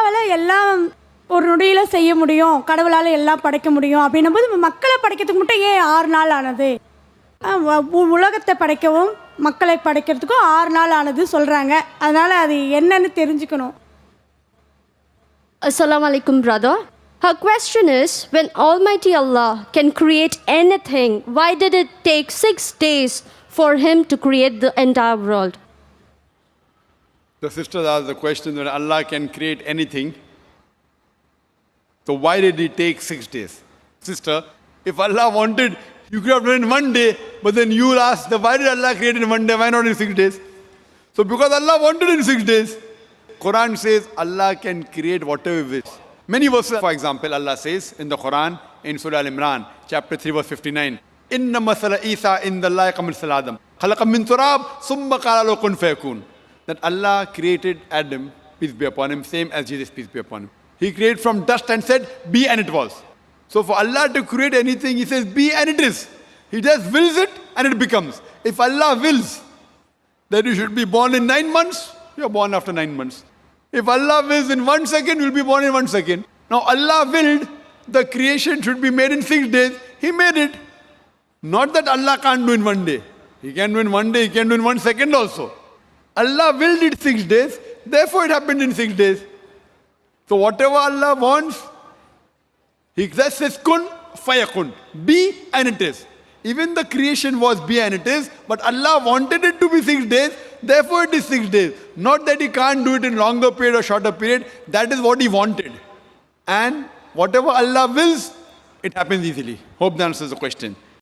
அல்லாவால் எல்லாம் ஒரு நொடியில் செய்ய முடியும், கடவுளால் எல்லாம் படைக்க முடியும் அப்படின்னும் போது மக்களை படைக்கிறதுக்கு மட்டும் ஏன் 6 நாள் ஆனது? உலகத்தை படைக்கவும் மக்களை படைக்கிறதுக்கும் 6 நாள் ஆனது சொல்கிறாங்க. அதனால் அது என்னன்னு தெரிஞ்சுக்கணும். Assalamu alaikum, brother. Her question is, when Almighty Allah can create anything, why did it take 6 days for Him to create the entire world? The sister asked the question that Allah can create anything. So why did it take 6 days? Sister, if Allah wanted, you could have done it in 1 day, but then you will ask, why did Allah create it in 1 day? Why not in 6 days? So because Allah wanted it in 6 days, Quran says Allah can create whatever He wishes. Many verses, for example, Allah says in the Quran, in Surah Al-Imran, chapter 3, verse 59, Inna masala Isa indallahi kamisal Adam, khalaqa min turab, summa qala lahu kun fayakun. That Allah created Adam, peace be upon him, same as Jesus, peace be upon him. He created from dust and said, be, and it was. So for Allah to create anything, He says, be, and it is. He just wills it, and it becomes. If Allah wills that you should be born in 9 months, you are born after 9 months. If Allah wills in 1 second, you will be born in 1 second. Now Allah willed the creation should be made in 6 days. He made it. Not that Allah can't do in 1 day. He can do in 1 day, He can do in 1 second also. Allah willed it 6 days, therefore it happened in 6 days. So whatever Allah wants, He just says kun fayakun, be, and it is. Even the creation was be and it is, but Allah wanted it to be 6 days, therefore it is 6 days. Not that He can't do it in longer period or shorter period, that is what He wanted. And whatever Allah wills, it happens easily. Hope that answers the question.